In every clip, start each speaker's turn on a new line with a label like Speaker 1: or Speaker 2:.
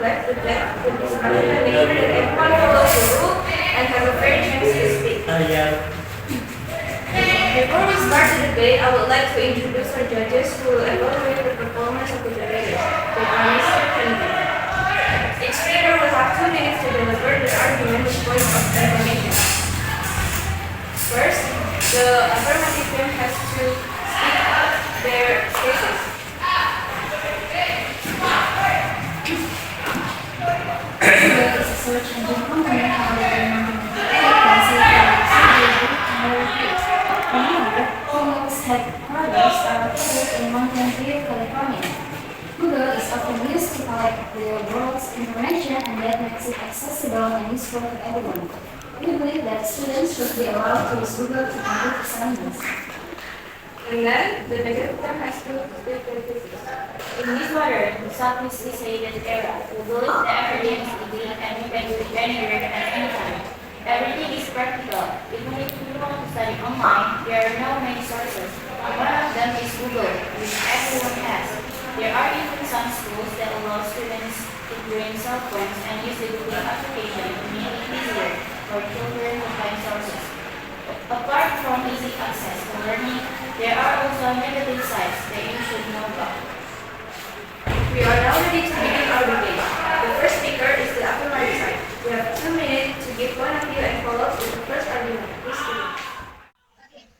Speaker 1: left the deck to be started and make sure that everyone follows the rule and has a fair chance to speak. Before we start the debate, I would like to introduce our judges who will evaluate the performance of the debaters. They are Mr. Kennedy. Each speaker will have 2 minutes to deliver their argument with points of information. First, the affirmative team has to speak up their cases.
Speaker 2: Google is a search engine company operating in Google's headquarters are located in Mountain View, California. Google is often used to collect the world's information and that makes it accessible and useful to everyone. We believe that students should be allowed to use Google to complete assignments.
Speaker 1: And then, the negative term has to speak their cases.
Speaker 3: In this modern, sophisticated era, we believe that everything is easy and we can do it anywhere at any time. Everything is practical. Even if you want to study online, there are no many sources. One of them is Google, which everyone has. There are even some schools that allow students to bring cell phones and use the Google application to make it easier for children to find sources. Apart from easy access to learning, there are also negative sides that you should know about.
Speaker 1: We are now ready to begin our debate. The first speaker is the affirmative side. We have 2 minutes to give one of you and follow up with the first argument. Please begin.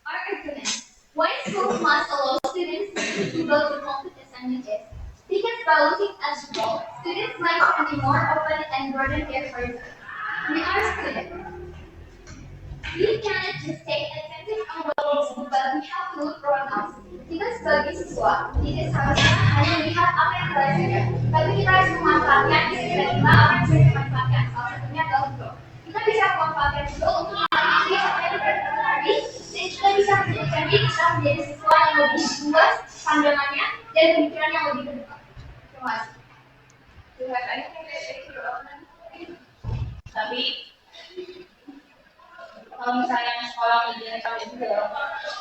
Speaker 4: Our argument. Why schools must allow students to go to complete assignments? Because by looking at school, students might be more open and broaden their horizons. We are students. We cannot just take advantage of what is good, but we have to look around us. Kita sebagai siswa, tidak seharusnya hanya melihat apa yang kita belajar, tapi kita harus memanfaatkan kira-kira apa yang bisa kita manfaatkan. Salah satunya adalah Google. Kita bisa memanfaatkan Google untuk mengalami apa yang kita pelajari, dan kita bisa menjadikan diri kita menjadi siswa yang lebih luas pandangannya dan pemikiran yang lebih terbuka. Terima kasih.
Speaker 3: Tapi kalau misalnya sekolah ujian sampai Google,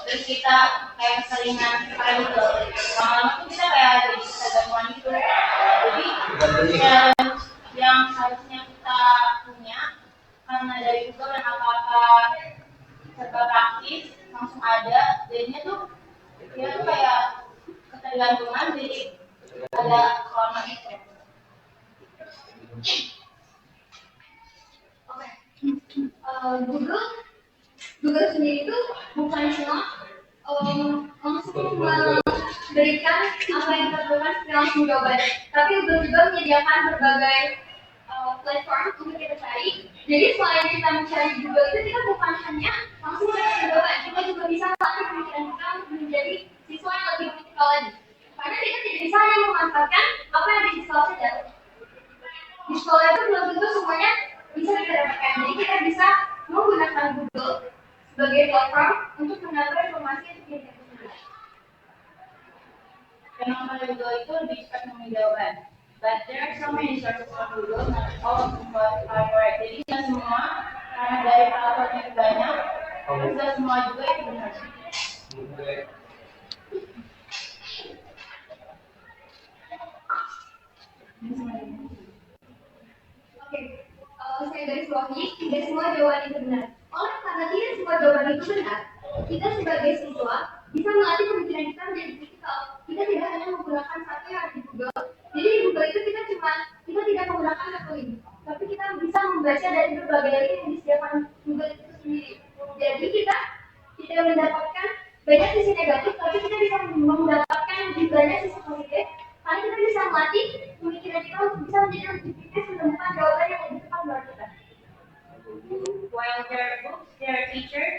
Speaker 3: terus kita kayak keseringan pakai Google, lama-lama tuh kita kayak jadi ketergantungan gitu. Jadi yang harusnya kita punya karena dari Google dan apa-apa serba praktis langsung ada, jadinya tuh dia tuh kayak ketergantungan, jadi ada kelama itu.
Speaker 4: Google sendiri itu bukan cuma langsung memberikan apa yang kita perlukan secara langsung jawaban, tapi Google juga menyediakan berbagai platform untuk kita cari. Jadi selain kita mencari Google itu kita bukan hanya langsung mencari jawaban, kita juga bisa melatih pemikiran kita untuk menjadi siswa yang lebih kritikal lagi. Karena kita tidak bisa hanya memanfaatkan apa yang ada di sekolah saja. Di sekolah itu belum tentu semuanya bisa kita dapatkan. Jadi kita bisa menggunakan Google sebagai platform untuk mendapat informasi yang kita butuhkan.
Speaker 3: Memang pada Google itu lebih cepat memberi jawaban. But there are so many sources on Google, not all of them are correct. Jadi tidak semua, karena dari platformnya banyak, tidak semua juga itu benar.
Speaker 4: Oke, saya garis bawahi, tidak semua jawaban itu benar. Oleh karena tidak semua jawaban itu benar, kita sebagai siswa bisa melatih pemikiran kita menjadi kritikal. Kita tidak hanya menggunakan satu yang ada di Google. Jadi di Google itu kita tidak menggunakan satu link, tapi kita bisa membaca dari berbagai link yang disediakan Google itu sendiri. Jadi kita tidak mendapatkan banyak sisi negatif, tapi kita bisa mendapatkan lebih banyak sisi positif. Karena kita bisa melatih pemikiran kita untuk bisa menjadi lebih kritis menemukan jawaban yang lebih tepat buat kita.
Speaker 3: While there are books, there are teachers,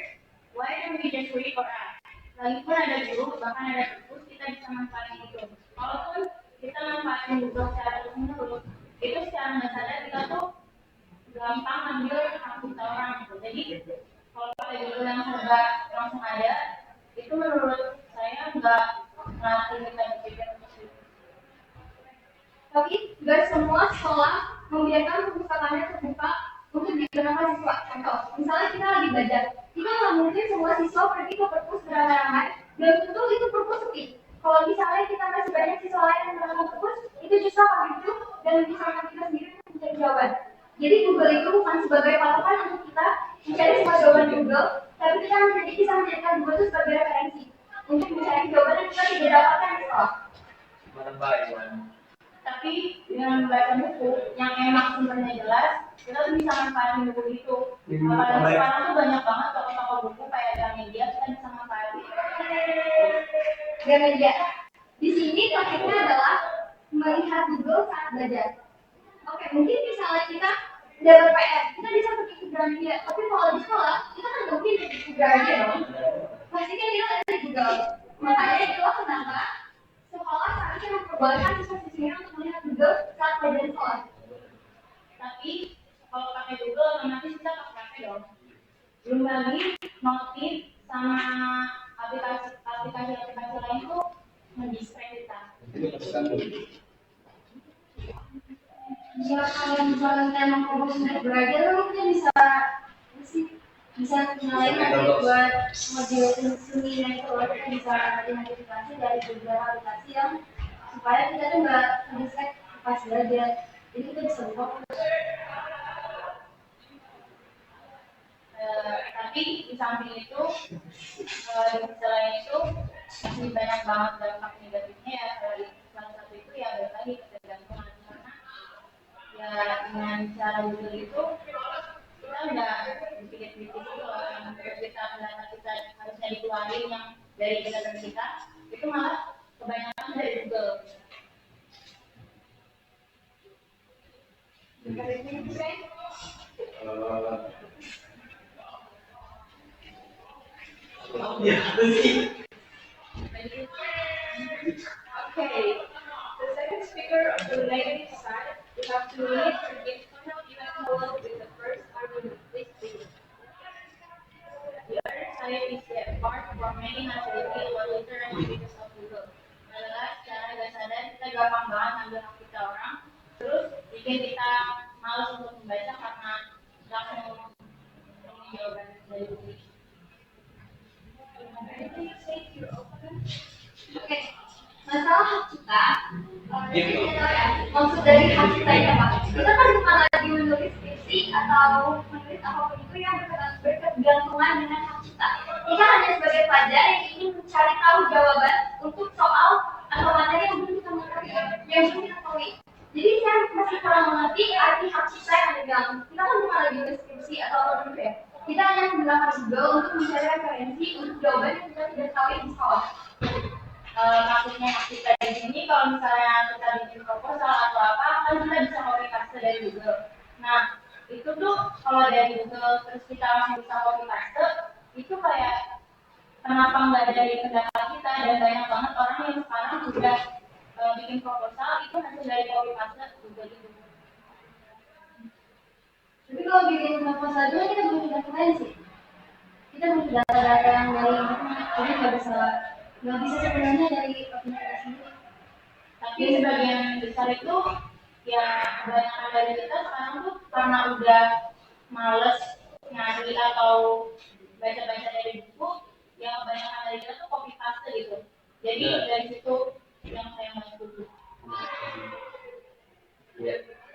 Speaker 3: why don't we just read or ask? Lagipun ada guru, bahkan ada perpus, kita bisa manfaatin itu. Walaupun kita manfaatin Google secara terus-menerus, itu secara nggak sadar kita tuh gampang ambil hak kita orang gitu. Jadi kalau pakai Google yang serba langsung ada, itu menurut saya nggak melatih kita berpikir positif.
Speaker 4: Tapi nggak semua sekolah membiarkan perpustakaannya terbuka untuk digunakan siswa. Contoh, misalnya kita lagi belajar, kita nggak mungkin semua siswa pergi ke perpus beramai-ramai, belum tentu itu perpus sepi. Kalau misalnya kita masih banyak siswa lain yang menggunakan perpus, itu justru akan lucu dan bisa kita sendiri. Jadi Google itu bukan sebagai patokan untuk kita mencari semua jawaban di Google, tapi kita bisa menjadikan Google itu sebagai referensi untuk mencari jawaban yang kita tidak dapatkan di sekolah.
Speaker 3: Tapi dengan membaca buku yang emang sumbernya jelas, kita tuh bisa manfaatin buku itu. Apalagi sekarang tuh banyak banget toko-toko buku kayak Gramedia, kita bisa manfaatin.
Speaker 4: Gramedia. Di sini topiknya adalah melihat Google saat belajar. Oke, mungkin misalnya kita dapat PR, kita bisa pergi ke Gramedia. Tapi kalau di sekolah, kita kan mungkin ke Gramedia dong. Pasti kan kita ada di Google. Makanya itulah kenapa sekolah seharusnya memperbolehkan siswa-siswinya untuk melihat Google saat belajar di sekolah.
Speaker 3: Tapi kalau pakai Google, otomatis kita pakai dong. Belum lagi notif sama aplikasi lain tuh mendistract kita.
Speaker 4: Jika kalian misalnya emang fokus untuk belajar, mungkin bisa nyalain buat modul seminar itu, kita bisa ada notifikasi dari beberapa aplikasi yang supaya kita tuh nggak terdistract pas belajar. Jadi kita bisa fokus.
Speaker 3: Tapi di samping itu, di sisi lain itu masih banyak banget dampak negatifnya ya. Salah satu itu ya balik lagi ketergantungan, karena ya dengan cara Google itu kita nggak dikit-dikit itu yang kita data kita harusnya dikeluarin yang dari data kita itu malah kebanyakan dari Google.
Speaker 1: Okay, the second speaker of the negative side, we have 2 minutes to give someone even follow with the first argument. Please begin.
Speaker 3: The other side is that apart from many hostility about literally because of Google adalah secara gak sadar kita gampang banget ambil hak kita orang, terus bikin kita malas untuk membaca karena langsung ingin jawaban dari Google.
Speaker 4: Oke, masalah hak cipta. Maksud dari hak cipta itu apa? Kita kan bukan lagi menulis skripsi atau menulis apapun itu yang berkegantungan dengan hak cipta. Kita hanya sebagai pelajar yang ingin mencari tahu jawaban untuk soal atau materi yang belum kita mengerti, yang belum kita tahu. Jadi saya masih kurang mengerti arti hak cipta yang ada di dalam. Kita kan bukan lagi menulis skripsi atau apapun itu ya. Kita hanya menggunakan Google untuk mencari referensi untuk jawaban yang kita tidak tahu di sekolah.
Speaker 3: Maksudnya kita di sini kalau misalnya kita bikin proposal atau apa kan kita bisa copy paste dari Google. Nah itu tuh kalau dari Google terus kita langsung bisa copy paste itu kayak kenapa nggak dari pendapat kita, dan banyak banget orang yang sekarang sudah bikin proposal itu hasil dari copy paste Google itu.
Speaker 4: Tapi kalau bikin proposal juga kita butuh referensi. Kita butuh data-data yang dari jadi nggak bisa sebenarnya dari aplikasi sendiri.
Speaker 3: Tapi sebagian besar itu ya kebanyakan dari kita sekarang tuh karena udah males nyari atau baca-baca dari buku, yang kebanyakan dari kita tuh copy paste gitu. Jadi dari situ yang saya mau setuju.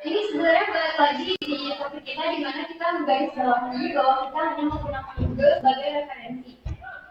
Speaker 4: Ini sebenarnya balik lagi di topik kita di mana kita menggarisbawahi bahwa kita hanya menggunakan Google sebagai referensi.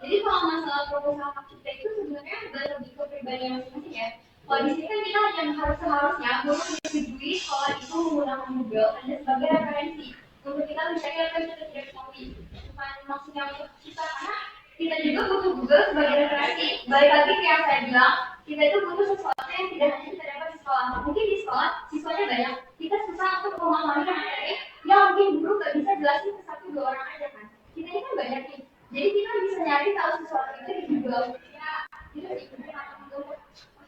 Speaker 4: Jadi kalau masalah proposal hak cipta itu sebenarnya lebih ke pribadi masing-masing ya. Kalau di sini kan kita hanya seharusnya belum menyetujui sekolah itu menggunakan Google hanya sebagai referensi untuk kita mencari apa yang kita tidak ketahui. Bukan maksudnya untuk kita, karena kita juga butuh Google sebagai referensi. Balik lagi ke yang saya bilang, kita itu butuh sesuatu yang tidak hanya kita dapat di sekolah. Mungkin di sekolah siswanya banyak, kita susah untuk memahami materi yang mungkin guru nggak bisa jelasin ke 1-2 orang aja kan. Kita ini kan banyak nih. Jadi kita bisa nyari tahu sesuatu itu di Google. Ya, itu sih untuk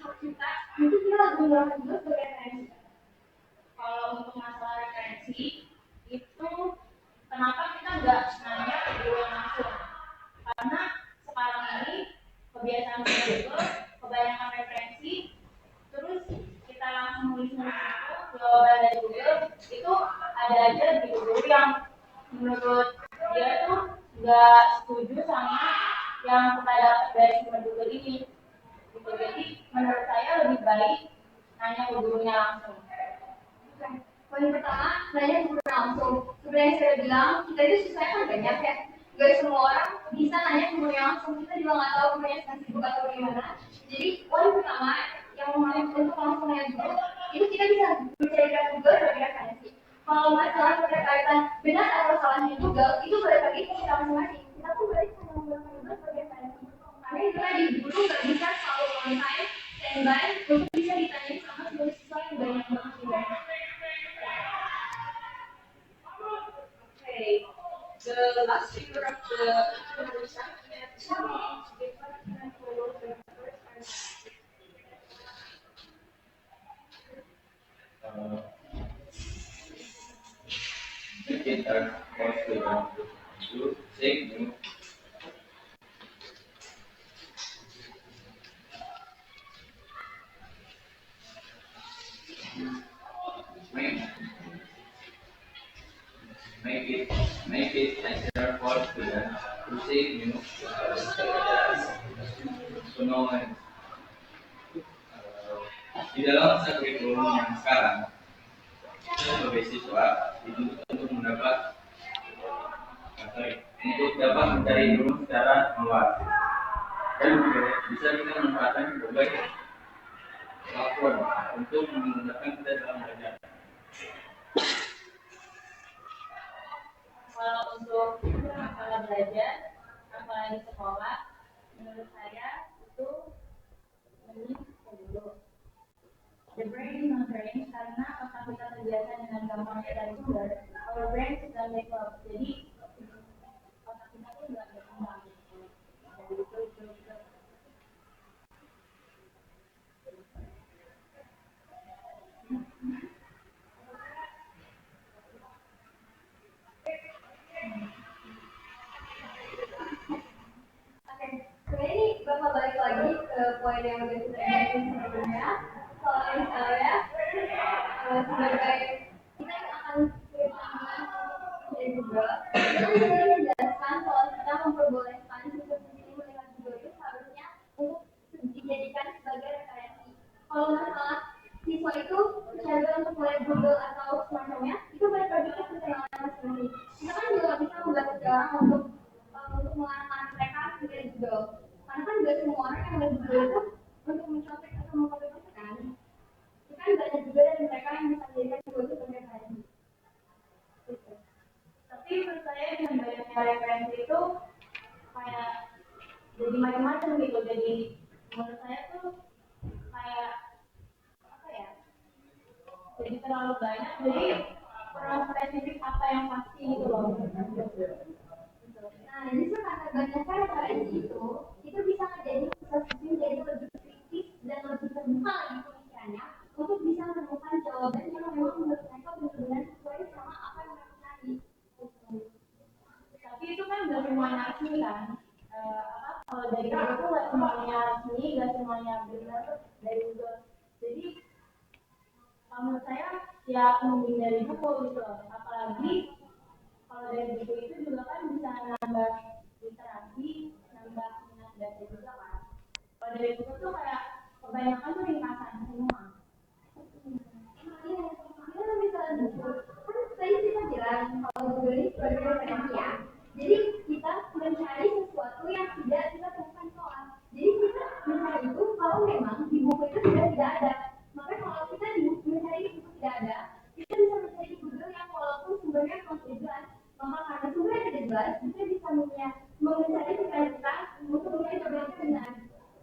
Speaker 4: hak cipta. Mungkin kita harus menggunakan Google sebagai referensi.
Speaker 3: Kalau untuk masalah referensi itu kenapa kita nggak nanya ke guru yang langsung? Karena sekarang ini kebiasaan Google kebanyakan referensi, terus kita langsung nulis jawaban dari Google itu ada aja di Google yang menurut dia tuh nggak setuju sama yang kita dapat dari sumber Google ini. Gitu. Jadi menurut saya lebih baik nanya ke gurunya langsung.
Speaker 4: Poin pertama, belajar guru langsung. Seperti yang saya bilang, kita itu siswanya kan banyak ya. Gak semua orang bisa nanya ke gurunya langsung. Kita juga nggak tahu gurunya sedang sibuk atau gimana. Jadi poin pertama yang paling untuk langsung nanya guru, itu kita bisa mencari Google sebagai referensi. Kalau masalah berkaitan benar atau salahnya Google, itu balik lagi ke kita masing-masing. Kita pun balik hanya menggunakan Google sebagai referensi. Karena itu tadi guru nggak bisa selalu on time, standby untuk bisa ditanyain sama seluruh siswa yang banyak banget juga.
Speaker 1: Okay. The last figure of the conversation is
Speaker 5: Make it a possible to take new make make it easier for students to say new to know and di dalam masa kurikulum yang sekarang sebagai siswa dituntut untuk dapat mencari ilmu secara luas dan juga bisa kita manfaatkan berbagai platform untuk menggunakan kita dalam belajar.
Speaker 3: Kalau untuk masalah belajar, apalagi sekolah, menurut saya itu mending dulu. The brain is not trained karena otak kita terbiasa dengan gampangnya dari sumber. Our brain is not developed, jadi otak kita tuh nggak berkembang. Jadi itu.
Speaker 4: Sebenarnya ini bakal balik lagi ke poin yang udah kita bahas sebelumnya. Kalau misalnya sebagai kita yang akan kehilangan dari Google, kita bisa menjelaskan kalau kita memperbolehkan siswa ini melihat Google itu harusnya untuk dijadikan sebagai referensi. Kalau masalah siswa itu mencoba untuk melihat Google atau semacamnya, itu balik lagi ke kesenangan masing-masing. Kita kan juga nggak bisa membatasi orang untuk mengarahkan mereka ke Google. Karena kan nggak semua orang yang ada Google itu untuk mencontek atau mengkopi-kopi kan. Itu kan banyak juga dari mereka yang bisa menjadikan Google itu sebagai referensi.
Speaker 3: Tapi menurut saya dengan banyaknya referensi itu kayak jadi macam-macam gitu. Jadi menurut saya tuh kayak apa ya? Jadi terlalu banyak. Jadi kurang spesifik apa yang pasti gitu loh.
Speaker 4: Nah, justru karena banyaknya referensi itu bisa menjadi sesuatu jadi lebih kritis dan lebih terbuka lagi pemikirannya untuk bisa menemukan jawaban yang memang menurut mereka benar-benar sesuai sama apa yang mereka cari.
Speaker 3: Tapi itu kan nggak semuanya resmi kan. Kalau dari Google tuh nggak semuanya resmi, nggak semuanya benar dari Google. Jadi menurut saya ya menghindari buku gitu loh. Apalagi kalau dari buku itu juga kan bisa nambah literasi, nambah minat baca juga kan. Kalau dari buku tuh kayak kebanyakan tuh ringkasan semua.
Speaker 4: Iya, kita bisa buku. Kan tadi kita bilang kalau Google ini sebagai referensi ya. Jadi kita mencari sesuatu yang tidak kita temukan soal. Jadi kita mencari itu kalau memang di buku itu sudah tidak ada. Maka kalau kita mencari di buku tidak ada, kita bisa mencari di Google yang walaupun sumbernya tidak jelas. Maka karena sumbernya tidak jelas, kita bisa mencari pikiran kita untuk mencari jawaban yang benar.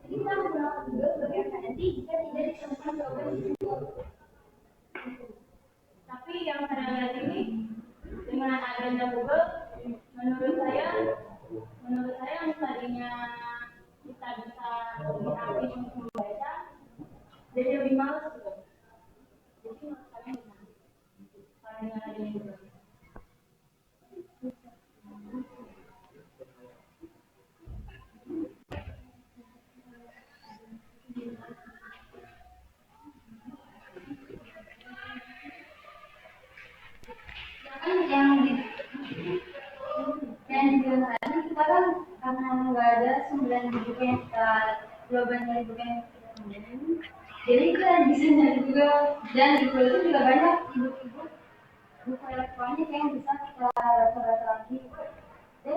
Speaker 4: Jadi kita menggunakan Google sebagai referensi jika tidak ditemukan jawaban di Google.
Speaker 3: Tapi yang saya lihat ini dengan adanya Google, menurut saya yang tadinya kita bisa lebih aktif untuk membaca, jadi lebih malas gitu. Jadi menurut saya benar. Kalau dengan adanya Google.
Speaker 4: Yang dibilang tadi kita kan karena nggak ada 9 buku yang kita jawaban dari buku yang kita jadi kita bisa nyari juga dan di Google itu juga banyak ibu-ibu
Speaker 2: buku elektronik yang bisa kita baca lagi. Dan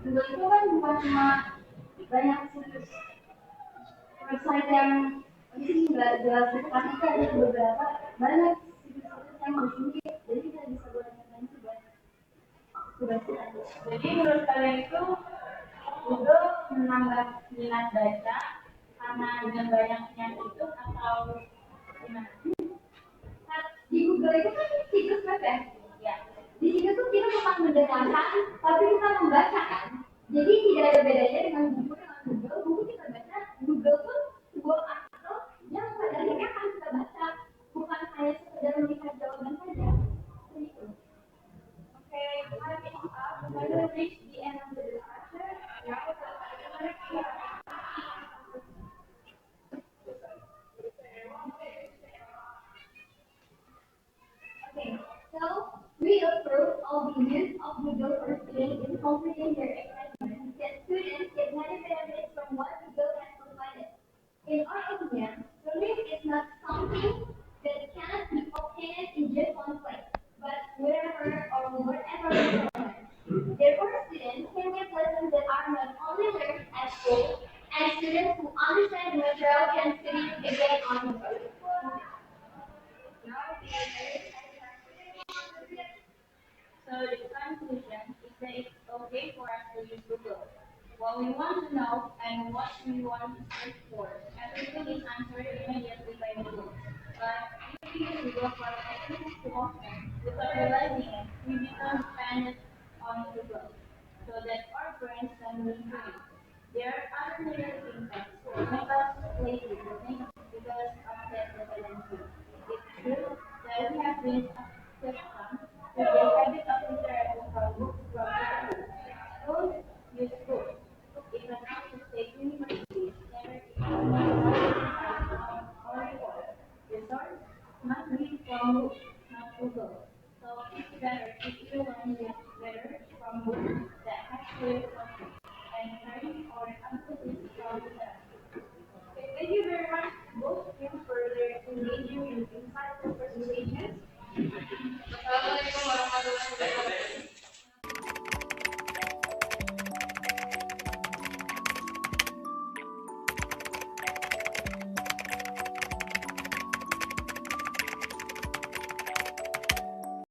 Speaker 2: Google itu kan bukan cuma banyak situs website yang di sini nggak jelas itu, tapi ada beberapa banyak situs-situs yang di sini, jadi kita bisa buat referensi buat tugas kita.
Speaker 3: Jadi menurut kalian itu Google menambah minat baca karena dengan banyaknya itu atau gimana?
Speaker 2: Nah, di Google itu kan situs web ya.
Speaker 3: Ya.
Speaker 2: Di situ tuh kita bukan mendengarkan, tapi kita membaca kan. Jadi tidak ada bedanya dengan buku dengan Google. Buku kita baca, Google pun sebuah artikel yang pada akhirnya akan kita baca, bukan hanya sekedar melihat jawaban saja. Begitu.
Speaker 1: Okay, time is up. We're going to reach the end of the discussion. Now,
Speaker 2: Okay, so we approve of the use of Google for students in completing their assignments that students get many benefits from what Google has provided. In our opinion, learning is not something that cannot be obtained in just one place, but wherever or wherever we can learn. Therefore, students can get lessons that are not only learned at school, and students who understand the material can study again on the go.
Speaker 3: So the conclusion is that it's okay for us to use Google. What we want to know and what we want to search for, everything is answered immediately by Google. But if we use Google for everything too often, without realizing it, we become dependent on Google, so that our brains can be trained. There are other negative impacts that make us lazy to think because of that dependency. It's true that we have been accustomed to the habit of interacting from books from the schools use books. Even after state universities never or report. The source must be from books, not Google. So it's better if you learn this better from books that have clear content and learn or emphasis from the test.
Speaker 1: okay, thank you very much, both of you, for their engaging and insightful presentations. Assalamualaikum warahmatullahi wabarakatuh.